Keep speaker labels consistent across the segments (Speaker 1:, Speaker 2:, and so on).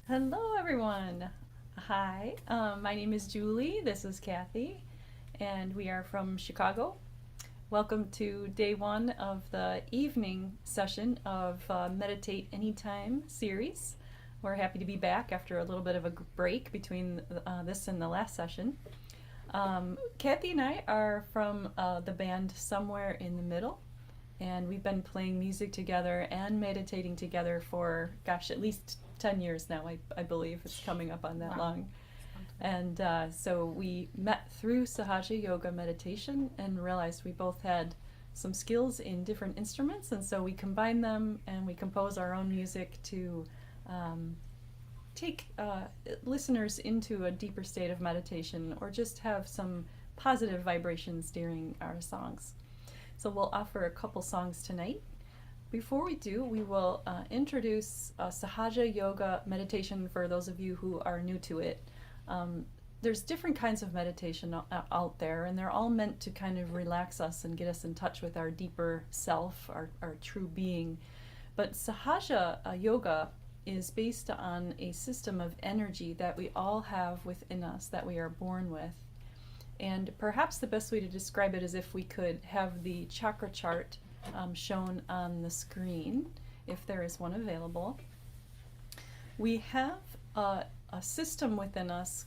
Speaker 1: Hello, everyone. Hi, my name is Julie. This is Kathy, and we are from Chicago. Welcome to day one of the evening session of Meditate Anytime series. We're happy to be back after a little bit of a break between this and the last session. Kathy and I are from the band Somewhere in the Middle, and we've been playing music together and meditating together for, gosh, at least 10 years now. I believe it's coming up on that
Speaker 2: Wow.
Speaker 1: long. And so we met through Sahaja Yoga meditation and realized we both had some skills in different instruments, and so we combine them and we compose our own music to take listeners into a deeper state of meditation or just have some positive vibrations during our songs. So we'll offer a couple songs tonight. Before we do, we will introduce Sahaja Yoga meditation for those of you who are new to it. There's different kinds of meditation out there, and they're all meant to kind of relax us and get us in touch with our deeper self, our true being. But Sahaja Yoga is based on a system of energy that we all have within us, that we are born with. And perhaps the best way to describe it is if we could have the chakra chart shown on the screen, if there is one available. We have a system within us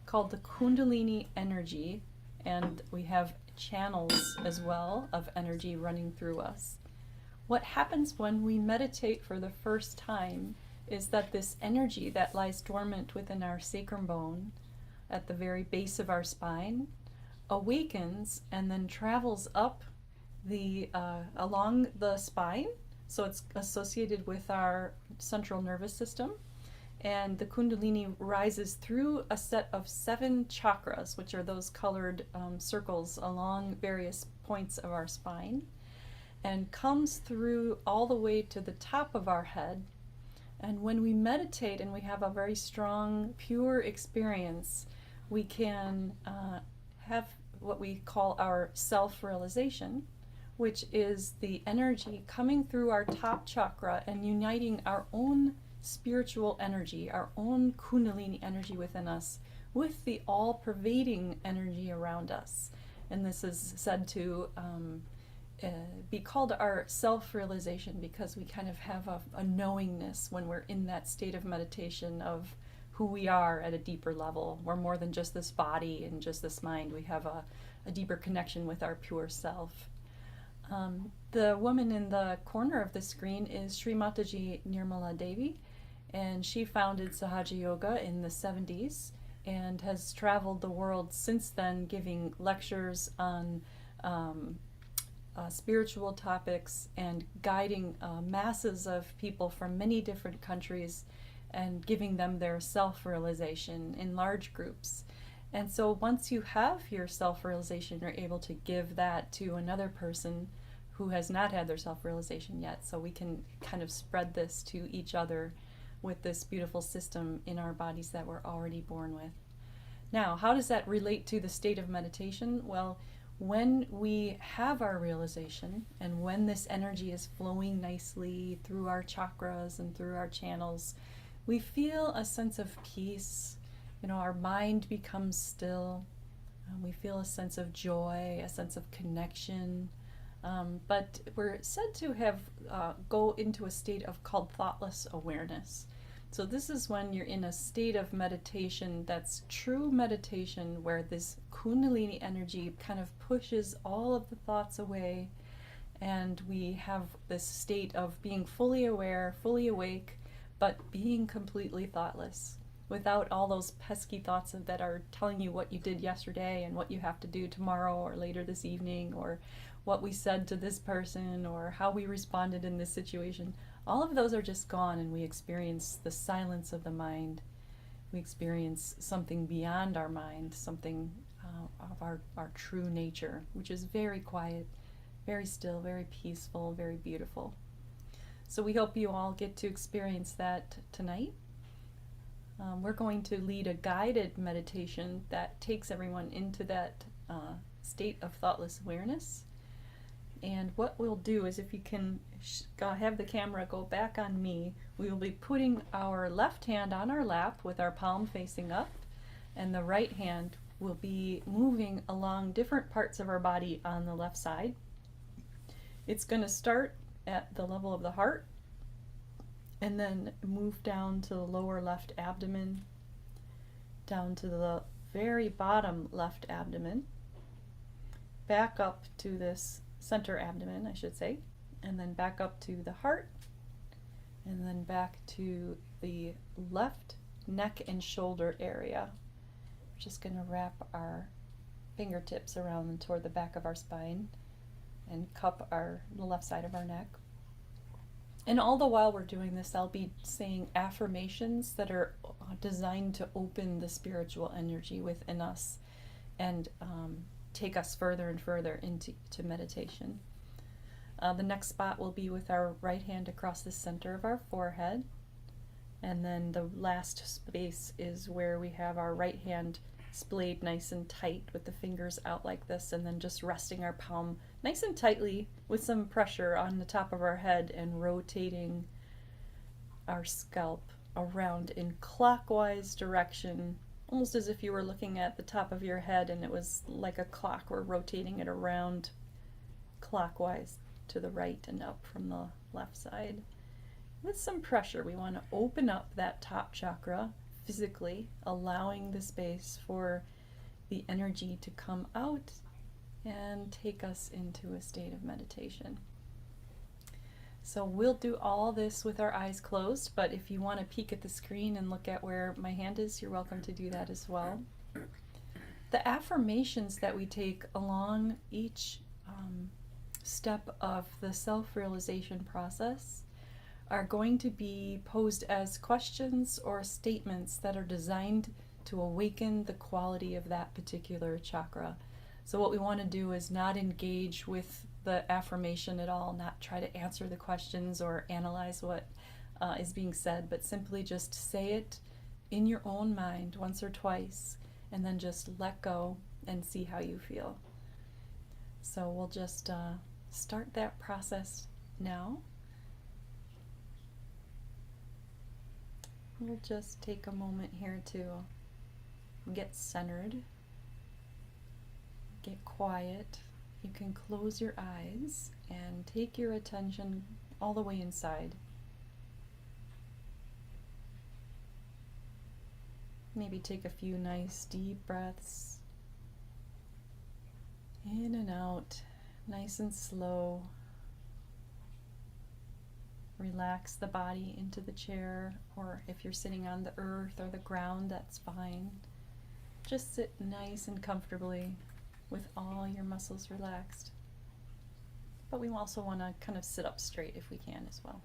Speaker 1: called the Kundalini energy, and we have channels as well of energy running through us. What happens when we meditate for the first time is that this energy that lies dormant within our sacrum bone at the very base of our spine awakens and then travels up along the spine, so it's associated with our central nervous system, and the Kundalini rises through a set of 7 chakras, which are those colored circles along various points of our spine, and comes through all the way to the top of our head. And when we meditate and we have a very strong, pure experience, we can have what we call our self-realization, which is the energy coming through our top chakra and uniting our own spiritual energy, our own Kundalini energy within us, with the all-pervading energy around us. And this is said to be called our self-realization because we kind of have a knowingness when we're in that state of meditation of who we are at a deeper level. We're more than just this body and just this mind. We have a deeper connection with our pure self. The woman in the corner of the screen is Sri Mataji Nirmala Devi, and she founded Sahaja Yoga in the 70s and has traveled the world since then giving lectures on spiritual topics and guiding masses of people from many different countries and giving them their self-realization in large groups. And so once you have your self-realization, you're able to give that to another person who has not had their self-realization yet. So we can kind of spread this to each other with this beautiful system in our bodies that we're already born with. Now, how does that relate to the state of meditation? Well, when we have our realization and when this energy is flowing nicely through our chakras and through our channels, we feel a sense of peace. Our mind becomes still. We feel a sense of joy, a sense of connection. But we're said to have go into a state of called thoughtless awareness. So this is when you're in a state of meditation that's true meditation, where this Kundalini energy kind of pushes all of the thoughts away, and we have this state of being fully aware, fully awake, but being completely thoughtless, without all those pesky thoughts that are telling you what you did yesterday and what you have to do tomorrow or later this evening, or what we said to this person or how we responded in this situation. All of those are just gone, and we experience the silence of the mind. We experience something beyond our mind, something of our true nature, which is very quiet, very still, very peaceful, very beautiful. So we hope you all get to experience that tonight. We're going to lead a guided meditation that takes everyone into that state of thoughtless awareness. And what we'll do is, if you can have the camera go back on me, we will be putting our left hand on our lap with our palm facing up, and the right hand will be moving along different parts of our body on the left side. It's going to start at the level of the heart and then move down to the lower left abdomen, down to the very bottom left abdomen, back up to this center abdomen, I should say, and then back up to the heart, and then back to the left neck and shoulder area. We're just going to wrap our fingertips around and toward the back of our spine and cup the left side of our neck. And all the while we're doing this, I'll be saying affirmations that are designed to open the spiritual energy within us and take us further and further into meditation. The next spot will be with our right hand across the center of our forehead. And then the last space is where we have our right hand splayed nice and tight with the fingers out like this, and then just resting our palm nice and tightly with some pressure on the top of our head and rotating our scalp around in clockwise direction, almost as if you were looking at the top of your head and it was like a clock. We're rotating it around clockwise to the right and up from the left side. With some pressure, we want to open up that top chakra physically, allowing the space for the energy to come out and take us into a state of meditation. So we'll do all this with our eyes closed, but if you want to peek at the screen and look at where my hand is, you're welcome to do that as well. The affirmations that we take along each step of the self-realization process are going to be posed as questions or statements that are designed to awaken the quality of that particular chakra. So what we want to do is not engage with the affirmation at all, not try to answer the questions or analyze what is being said, but simply just say it in your own mind once or twice, and then just let go and see how you feel. So we'll just start that process now. We'll just take a moment here to get centered, get quiet. You can close your eyes and take your attention all the way inside. Maybe take a few nice deep breaths in and out, nice and slow. Relax the body into the chair, or if you're sitting on the earth or the ground, that's fine. Just sit nice and comfortably with all your muscles relaxed. But we also want to kind of sit up straight if we can as well.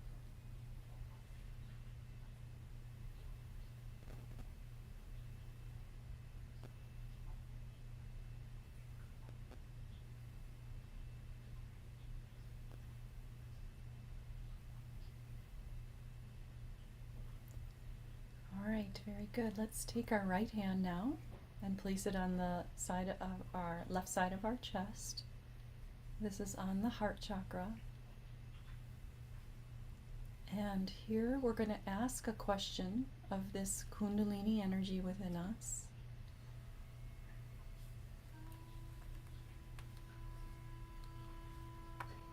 Speaker 1: Alright, very good. Let's take our right hand now and place it on the side of our left side of our chest. This is on the heart chakra. And here we're going to ask a question of this Kundalini energy within us.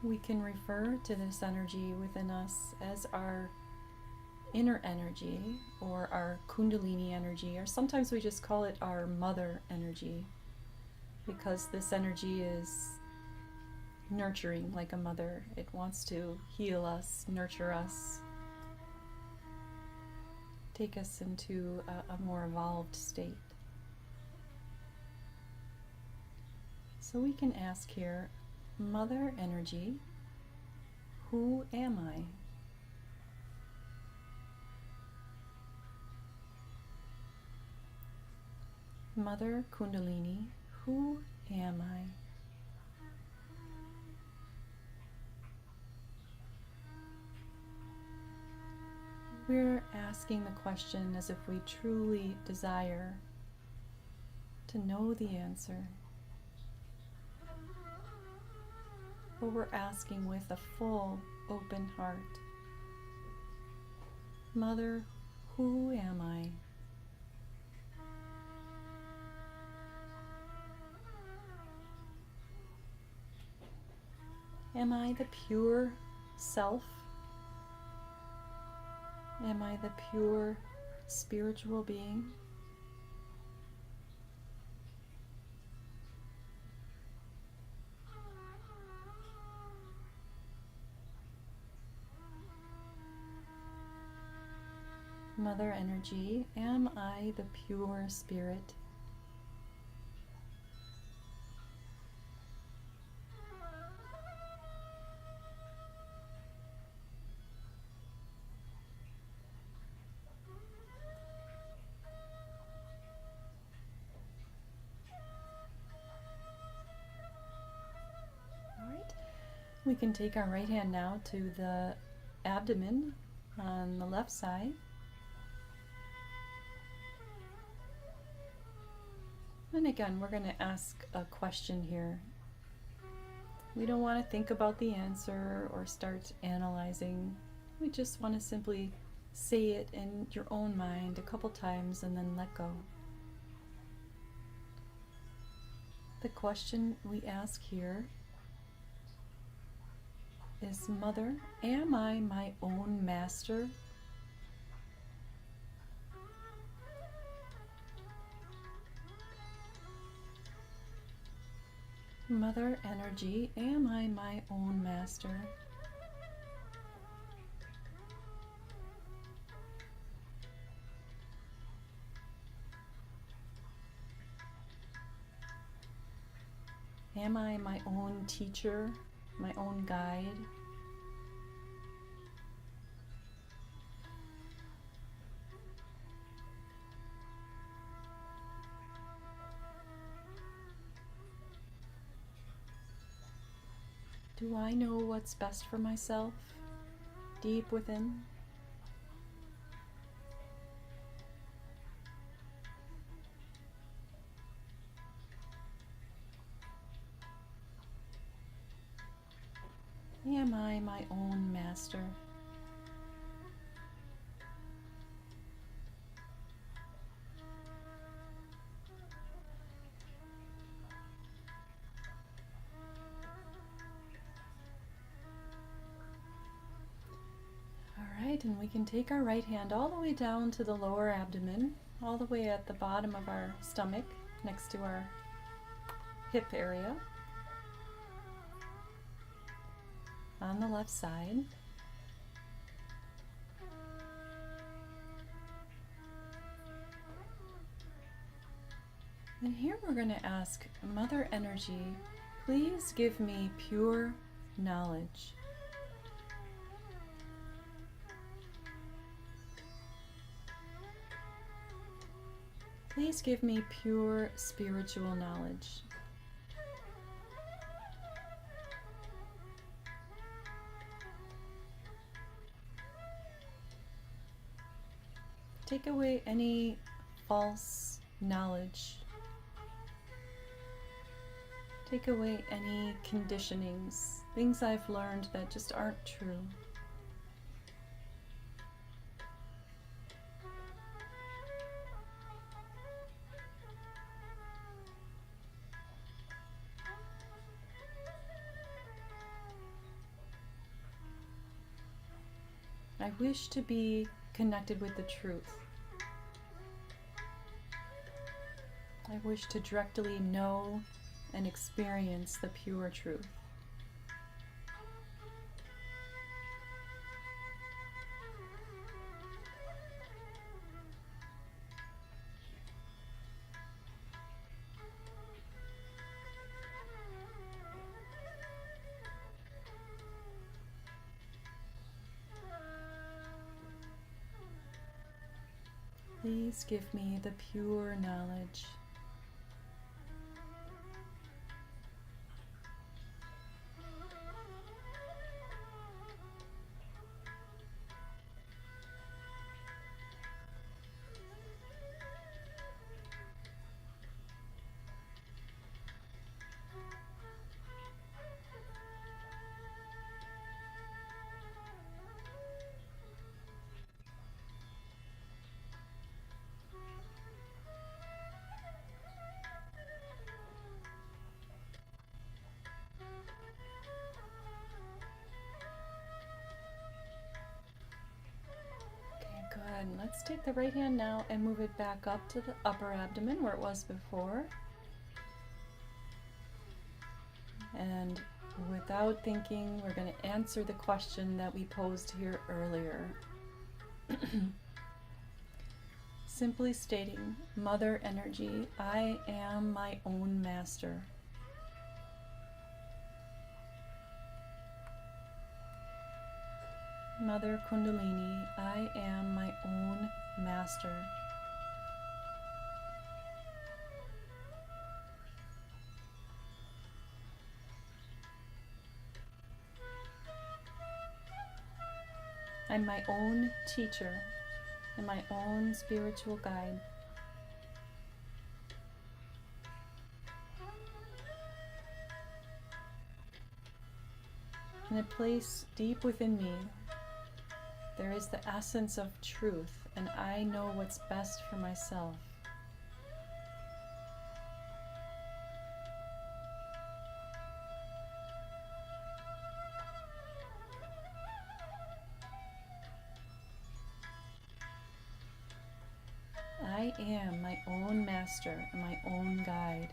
Speaker 1: We can refer to this energy within us as our inner energy or our Kundalini energy, or sometimes we just call it our mother energy, because this energy is nurturing like a mother. It wants to heal us, nurture us, take us into a more evolved state. So we can ask here, Mother energy, who am I? Mother Kundalini, who am I? We're asking the question as if we truly desire to know the answer. but we're asking with a full, open heart. Mother, who am I? Am I the pure self? Am I the pure spiritual being? Mother Energy, am I the pure spirit? All right, we can take our right hand now to the abdomen on the left side. And again, we're going to ask a question here. We don't want to think about the answer or start analyzing. We just want to simply say it in your own mind a couple times and then let go. The question we ask here is, Mother, am I my own master? Mother Energy, am I my own master? Am I my own teacher, my own guide? Do I know what's best for myself, deep within? Am I my own master? And we can take our right hand all the way down to the lower abdomen, all the way at the bottom of our stomach, next to our hip area, on the left side. And here we're going to ask Mother Energy, please give me pure knowledge. Please give me pure spiritual knowledge. Take away any false knowledge. Take away any conditionings, things I've learned that just aren't true. I wish to be connected with the truth. I wish to directly know and experience the pure truth. Please give me the pure knowledge. Let's take the right hand now and move it back up to the upper abdomen where it was before. And without thinking, we're going to answer the question that we posed here earlier. Simply stating, Mother Energy, I am my own master. Mother Kundalini, I am my own master. I'm my own teacher and my own spiritual guide. In a place deep within me, there is the essence of truth, and I know what's best for myself. I am my own master and my own guide.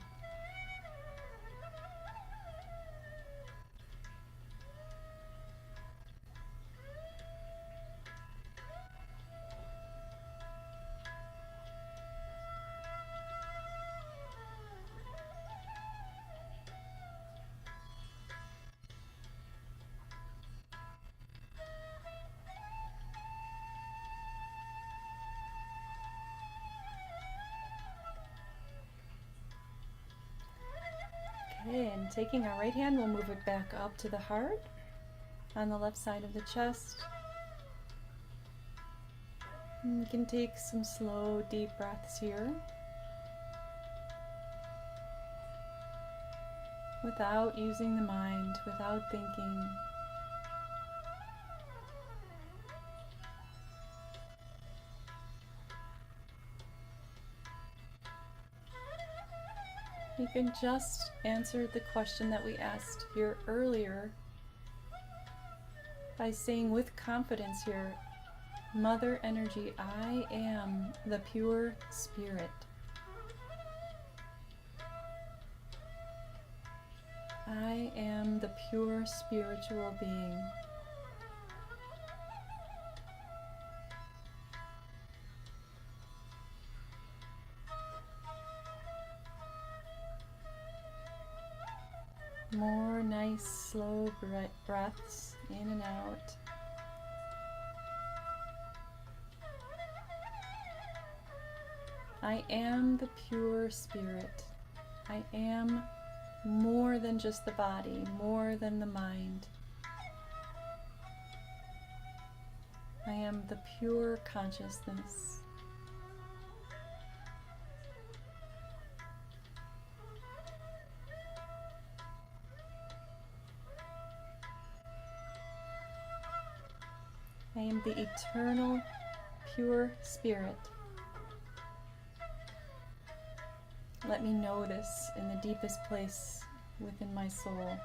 Speaker 1: Okay, and taking our right hand, we'll move it back up to the heart on the left side of the chest. And you can take some slow, deep breaths here without using the mind, without thinking. You can just answer the question that we asked here earlier by saying with confidence here, Mother Energy, I am the pure spirit. I am the pure spiritual being. More nice slow breaths in and out. I am the pure spirit. I am more than just the body, more than the mind. I am the pure consciousness. I am the eternal, pure spirit. Let me know this in the deepest place within my soul.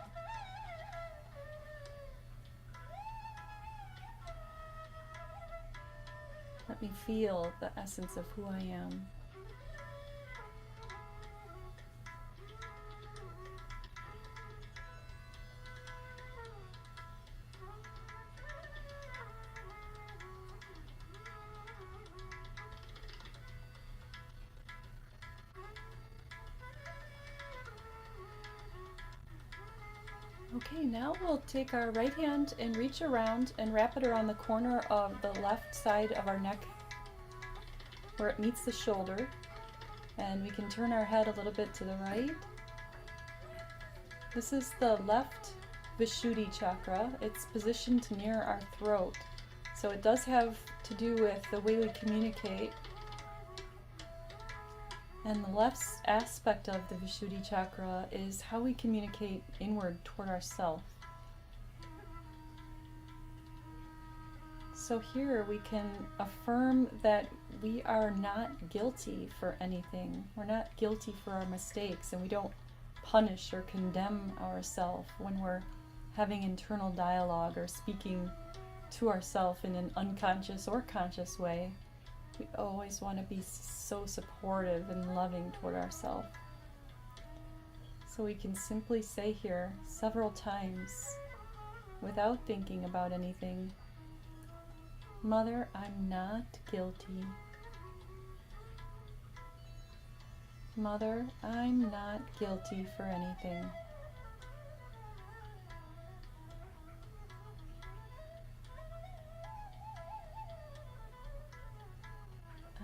Speaker 1: Let me feel the essence of who I am. Okay, now we'll take our right hand and reach around and wrap it around the corner of the left side of our neck where it meets the shoulder, and we can turn our head a little bit to the right. This is the left Vishuddhi chakra. It's positioned near our throat, so it does have to do with the way we communicate. And the left aspect of the Vishuddhi chakra is how we communicate inward toward ourselves. So here we can affirm that we are not guilty for anything. We're not guilty for our mistakes, and we don't punish or condemn ourselves when we're having internal dialogue or speaking to ourselves in an unconscious or conscious way. We always want to be so supportive and loving toward ourselves. So we can simply say here several times, without thinking about anything, Mother, I'm not guilty. Mother, I'm not guilty for anything.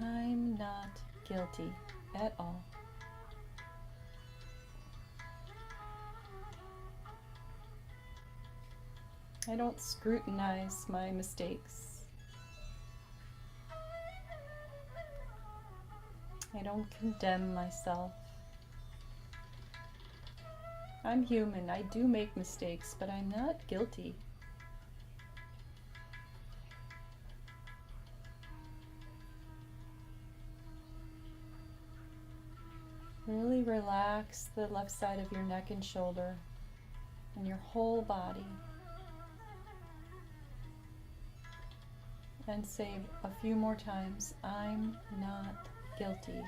Speaker 1: I'm not guilty at all. I don't scrutinize my mistakes. I don't condemn myself. I'm human. I do make mistakes, but I'm not guilty. Really relax the left side of your neck and shoulder and your whole body. And say a few more times, I'm not guilty.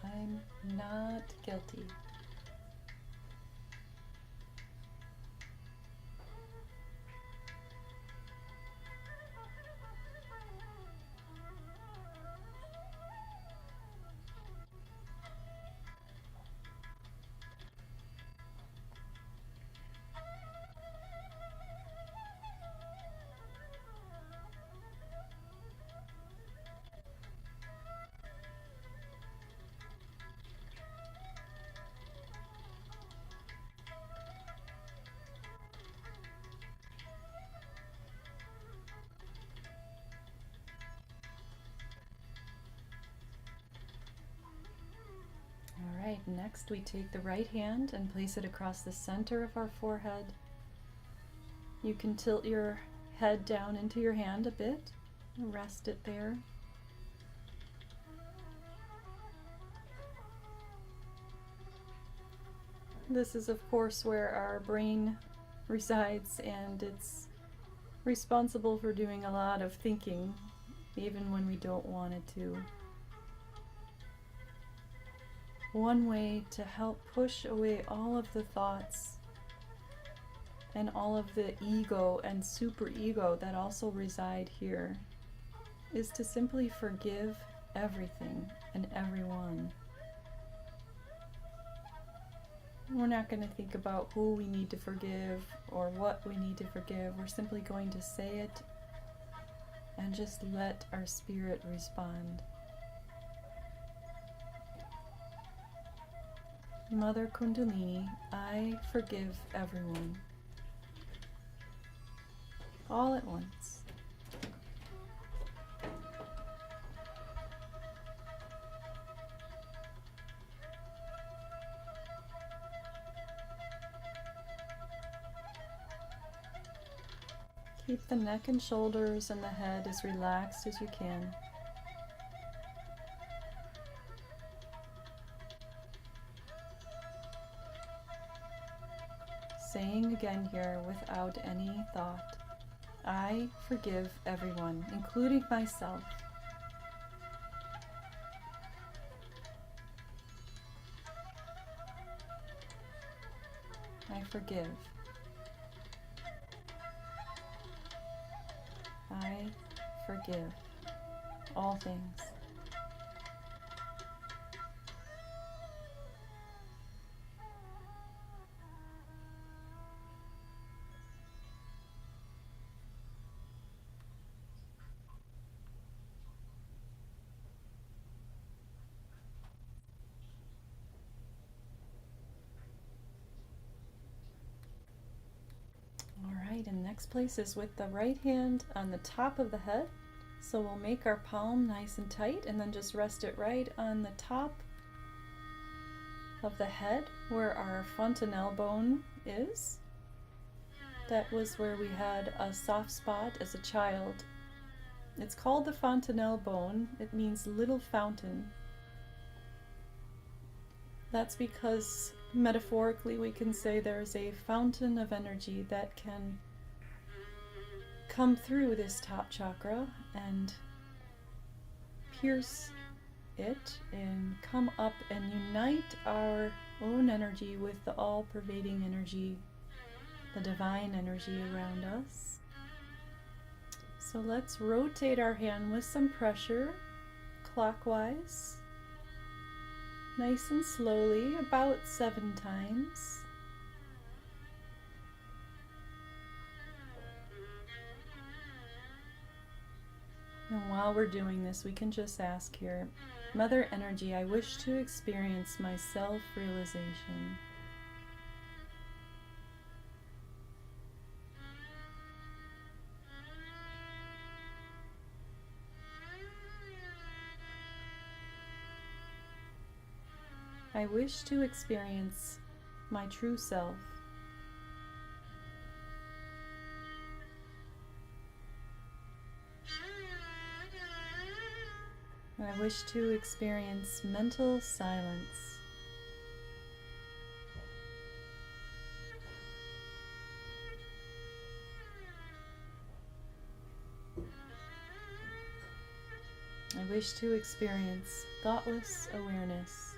Speaker 1: I'm not guilty. Alright, next we take the right hand and place it across the center of our forehead. You can tilt your head down into your hand a bit, rest it there. This is of course where our brain resides, and it's responsible for doing a lot of thinking, even when we don't want it to. One way to help push away all of the thoughts and all of the ego and superego that also reside here is to simply forgive everything and everyone. We're not going to think about who we need to forgive or what we need to forgive. We're simply going to say it and just let our spirit respond. Mother Kundalini, I forgive everyone. All at once. Keep the neck and shoulders and the head as relaxed as you can. Saying again here without any thought, I forgive everyone, including myself. I forgive. I forgive all things. And next place is with the right hand on the top of the head. So we'll make our palm nice and tight and then just rest it right on the top of the head where our fontanelle bone is. That was where we had a soft spot as a child. It's called the fontanelle bone. It means little fountain. That's because metaphorically we can say there's a fountain of energy that can come through this top chakra and pierce it and come up and unite our own energy with the all-pervading energy, the divine energy around us. So let's rotate our hand with some pressure clockwise, nice and slowly, about 7 times. And while we're doing this, we can just ask here, Mother Energy, I wish to experience my self-realization. I wish to experience my true self. I wish to experience mental silence. I wish to experience thoughtless awareness.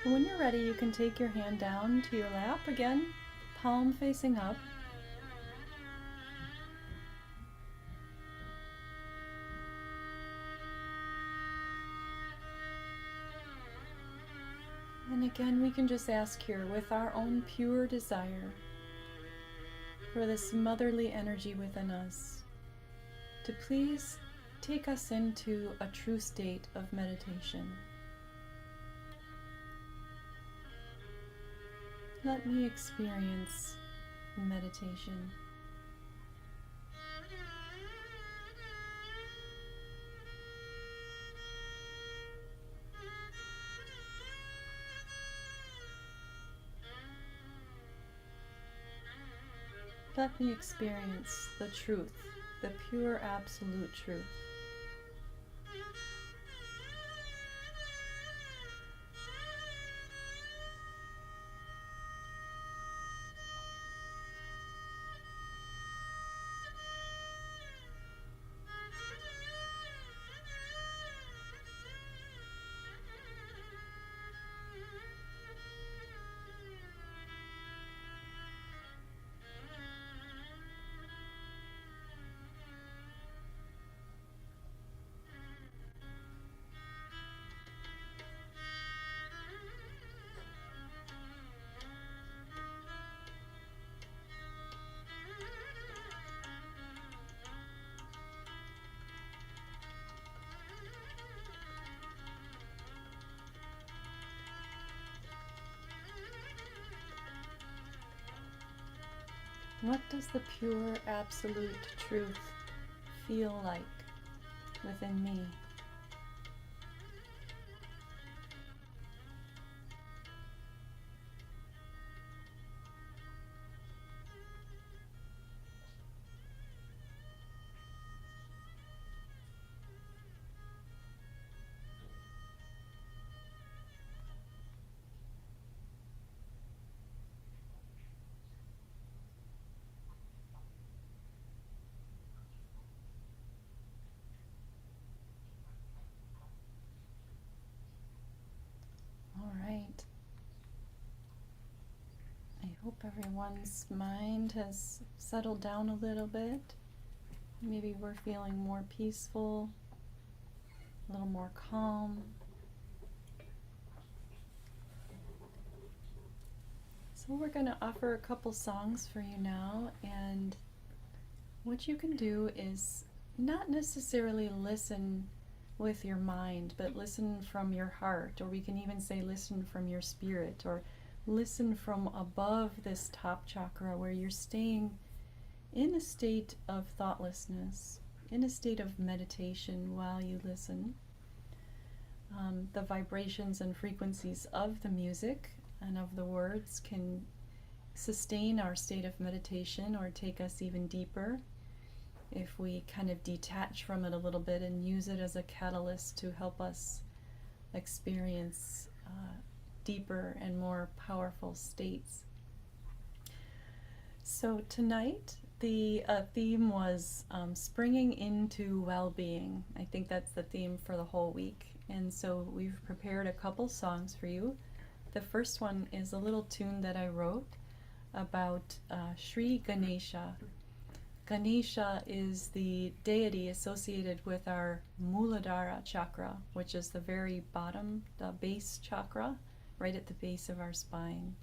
Speaker 1: And when you're ready, you can take your hand down to your lap again, palm facing up. And again, we can just ask here with our own pure desire for this motherly energy within us to please take us into a true state of meditation. Let me experience meditation. Let me experience the truth, the pure absolute truth. What does the pure absolute truth feel like within me? All right. I hope everyone's mind has settled down a little bit. Maybe we're feeling more peaceful, a little more calm. So we're going to offer a couple songs for you now, and what you can do is not necessarily listen with your mind, but listen from your heart, or we can even say listen from your spirit, or listen from above this top chakra where you're staying in a state of thoughtlessness, in a state of meditation while you listen. The vibrations and frequencies of the music and of the words can sustain our state of meditation or take us even deeper. if we kind of detach from it a little bit and use it as a catalyst to help us experience deeper and more powerful states. So tonight the theme was springing into well-being. I think that's the theme for the whole week. And so we've prepared a couple songs for you. The first one is a little tune that I wrote about Sri Ganesha. Ganesha is the deity associated with our Muladhara chakra, which is the very bottom, the base chakra, right at the base of our spine.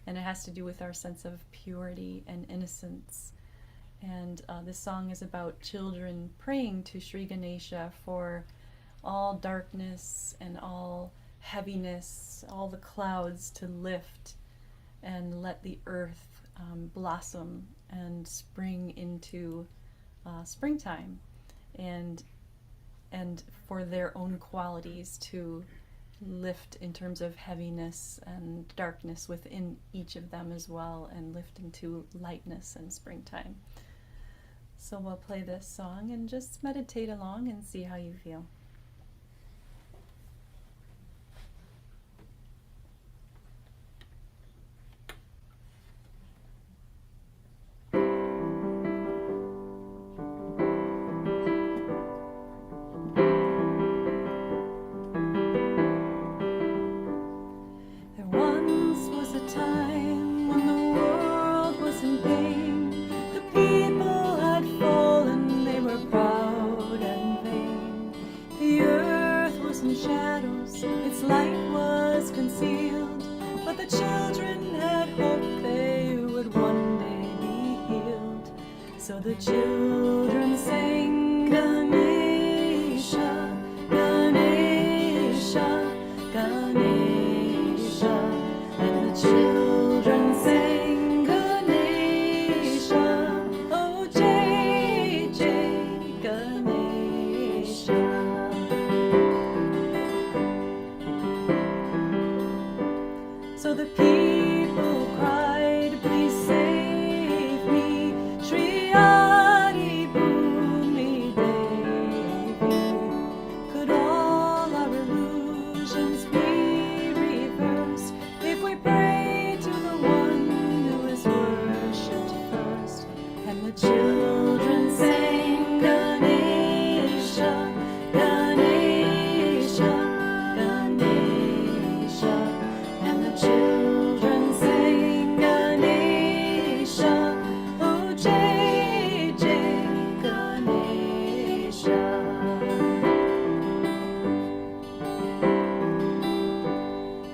Speaker 1: And it has to do with our sense of purity and innocence. And this song is about children praying to Sri Ganesha for all darkness and all heaviness, all the clouds to lift and let the earth blossom and spring into springtime, and for their own qualities to lift in terms of heaviness and darkness within each of them as well, and lift into lightness and springtime. So we'll play this song and just meditate along and see how you feel. So the children sang Ganesha, Ganesha, Ganesha, and the children sang Ganesha, oh Jai Jai Ganesha. So the people cried, please save me, Sri Adi Bhumi Devi. Could all our illusions be reversed if we pray to the one who is worshipped first? And the children sang Ganesha, Ganesha, Ganesha. And the children sang Ganesha, oh Jai Jai Ganesha.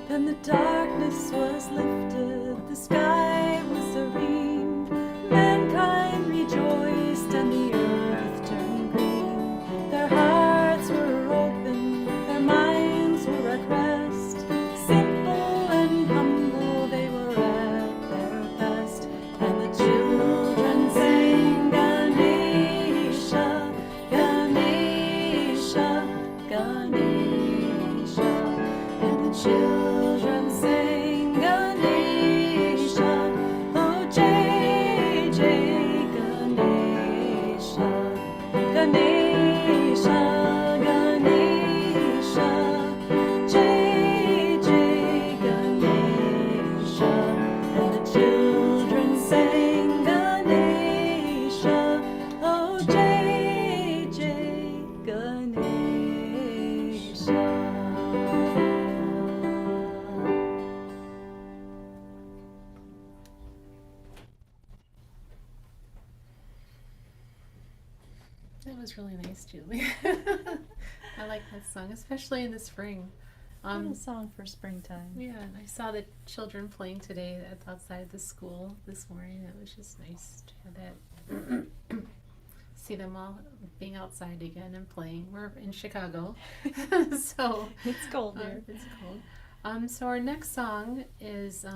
Speaker 1: Then the darkness was lifted, the sky was serene, mankind rejoiced and the earth turned green. Their hearts were open, their minds were at rest, simple and humble they were at their best. And the children sang Ganesha, Ganesha, Ganesha. And the children sang Ganesha, oh Jai Jai Ganesha, Ganesha, Ganesha, Jai Jai Ganesha. And the children sang Ganesha, oh Jai Jai Ganesha.
Speaker 2: That was really nice, Julie. I like that song, especially in the spring.
Speaker 1: A little song for springtime.
Speaker 2: Yeah, and I saw the children playing today outside the school this morning. It was just nice to have that. See them all being outside again and playing. We're in Chicago, so
Speaker 1: It's cold here.
Speaker 2: it's cold. So our next song is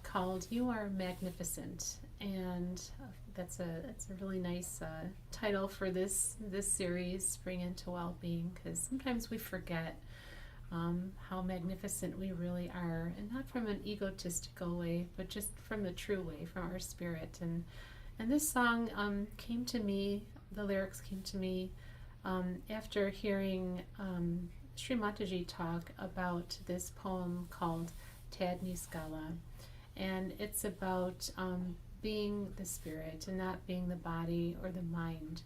Speaker 2: called "You Are Magnificent," and that's a really nice title for this series, Spring into Well-Being, because sometimes we forget how magnificent we really are, and not from an egotistical way, but just from the true way, from our spirit. And this song came to me the lyrics came to me after hearing Sri Mataji talk about this poem called Tad Niskala. And it's about being the spirit and not being the body or the mind,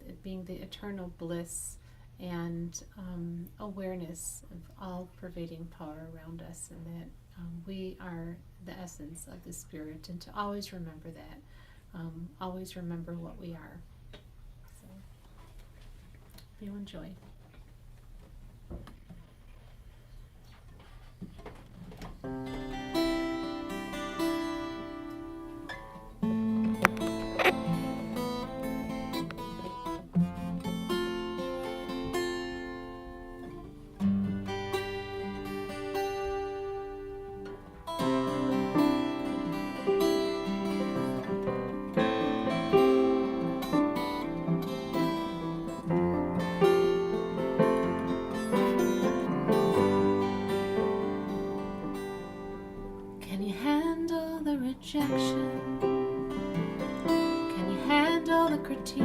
Speaker 2: it being the eternal bliss and awareness of all pervading power around us, and that we are the essence of the spirit, and to always remember that, always remember what we are. So, you enjoy. Rejection? Can you handle the critique,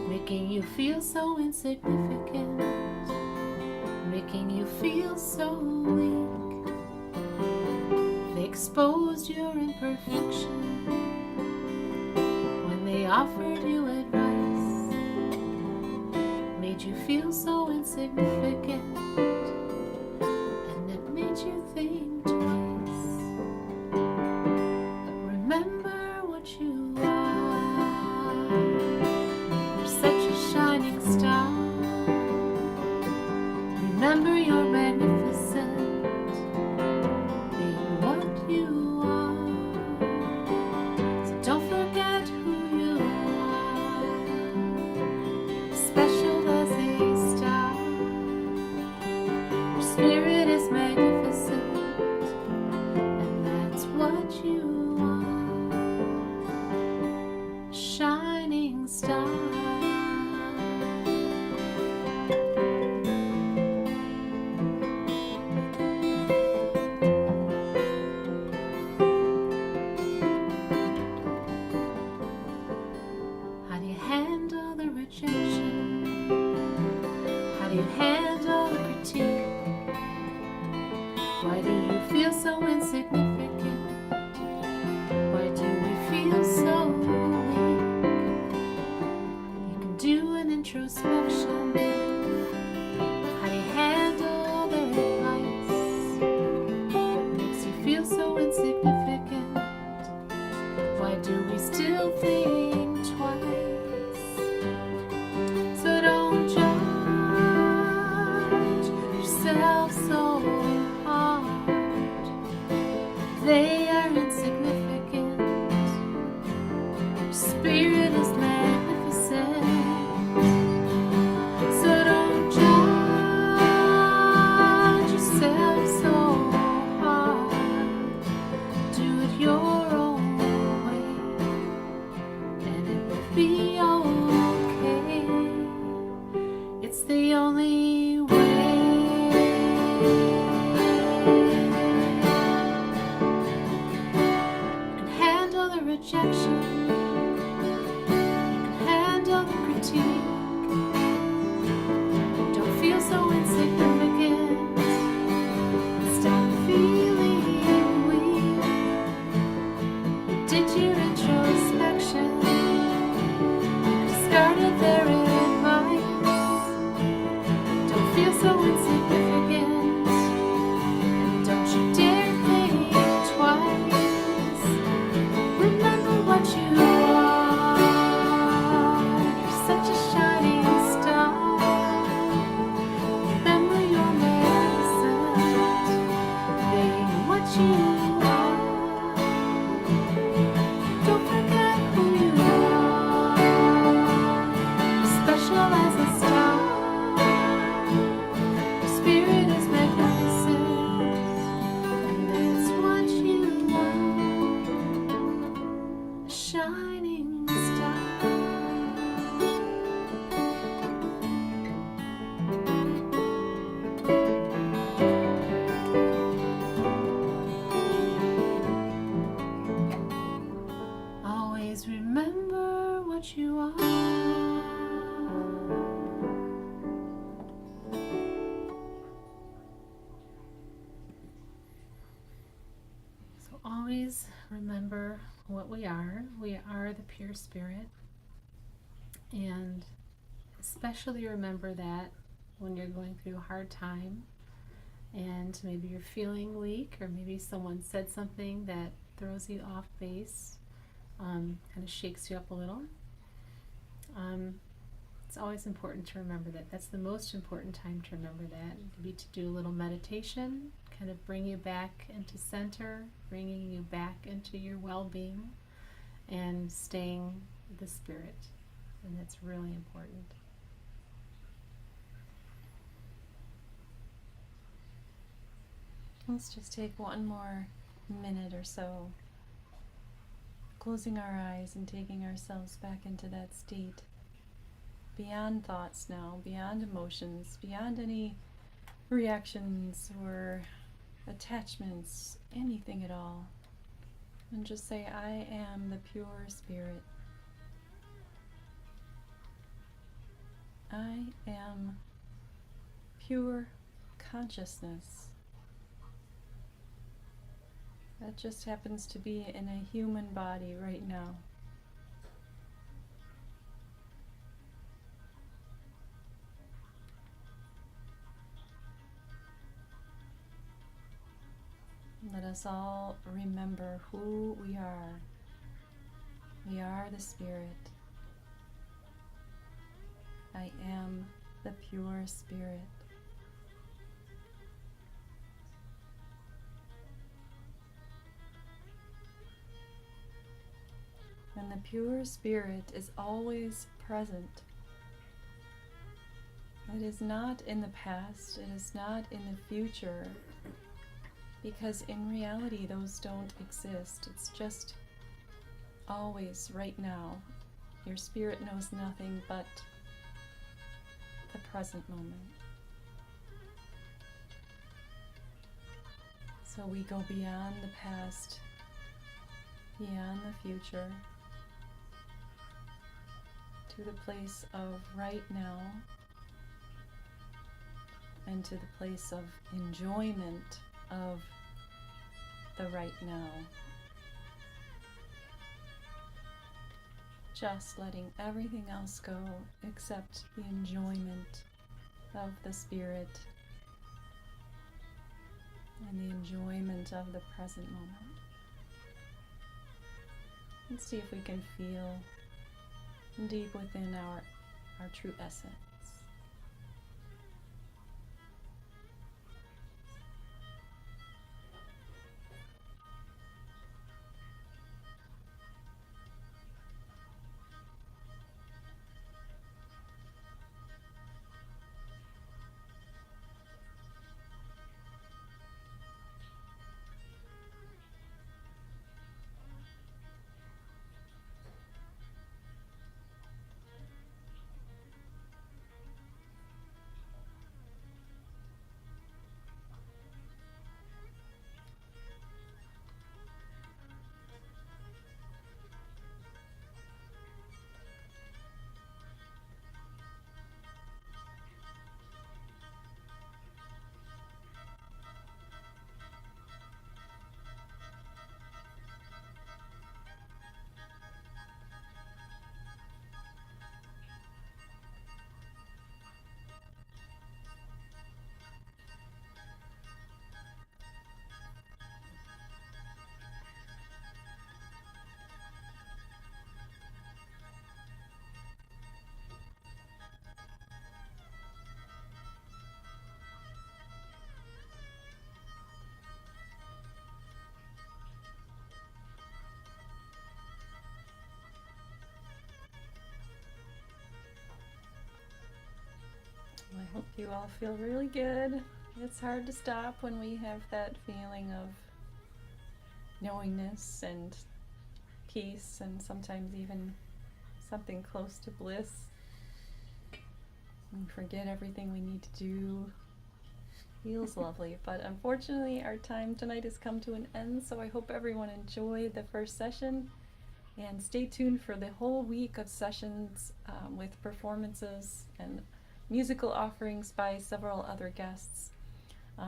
Speaker 2: making you feel so insignificant, making you feel so weak? They exposed your imperfection when they offered you advice, made you feel so insignificant, and it made you think twice. Remember what you are. You're such a shining star. Remember you're magnificent, being what you are. So don't forget who you are. Special as a star. Your spirit is magnificent, and that's what you are. Shining star. How do you handle the rejection? How do you handle the critique? Why do you feel so insignificant? Why do we feel so weak? You can do an introspection. How do you handle their advice? What makes you feel so insignificant? Why do we still think twice? So don't judge yourself so hard. They are insignificant. Your spirit is magnificent. So don't judge yourself so hard. Do it your own way, and it will be okay. It's the only way. Handle the rejection, you can handle the critique. Don't feel so insignificant, stop feeling weak. You did your introspection, you discarded their advice. Don't feel so insignificant, and don't you dare think twice. Remember what you always remember what we are. We are the pure spirit. And especially remember that when you're going through a hard time and maybe you're feeling weak, or maybe someone said something that throws you off base, kind of shakes you up a little. It's always important to remember that. That's the most important time to remember that. Maybe to do a little meditation, kind of bring you back into center, bringing you back into your well-being, and staying the spirit. And that's really important.
Speaker 1: Let's just take one more minute or so, closing our eyes and taking ourselves back into that state, beyond thoughts now, beyond emotions, beyond any reactions or attachments, anything at all. And just say, I am the pure spirit. I am pure consciousness. That just happens to be in a human body right now. Let us all remember who we are. We are the spirit. I am the pure spirit. And the pure spirit is always present. It is not in the past, it is not in the future, because in reality those don't exist. It's just always right now. Your spirit knows nothing but the present moment. So we go beyond the past, beyond the future, to the place of right now, and to the place of enjoyment of the right now. Just letting everything else go except the enjoyment of the spirit and the enjoyment of the present moment. Let's see if we can feel deep within our true essence. I hope you all feel really good. It's hard to stop when we have that feeling of knowingness and peace, and sometimes even something close to bliss. We forget everything we need to do. Feels lovely, but unfortunately our time tonight has come to an end, so I hope everyone enjoyed the first session, and stay tuned for the whole week of sessions with performances and musical offerings by several other guests.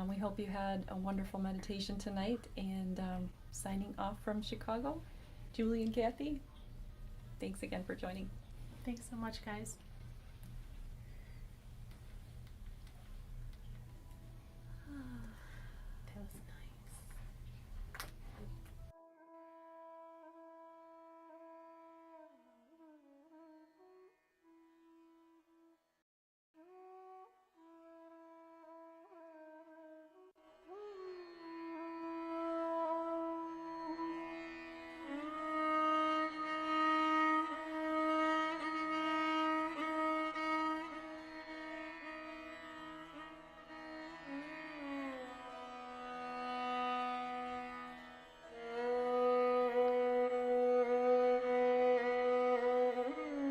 Speaker 1: We hope you had a wonderful meditation tonight, and signing off from Chicago, Julie and Kathy, thanks again for joining.
Speaker 2: Thanks so much, guys.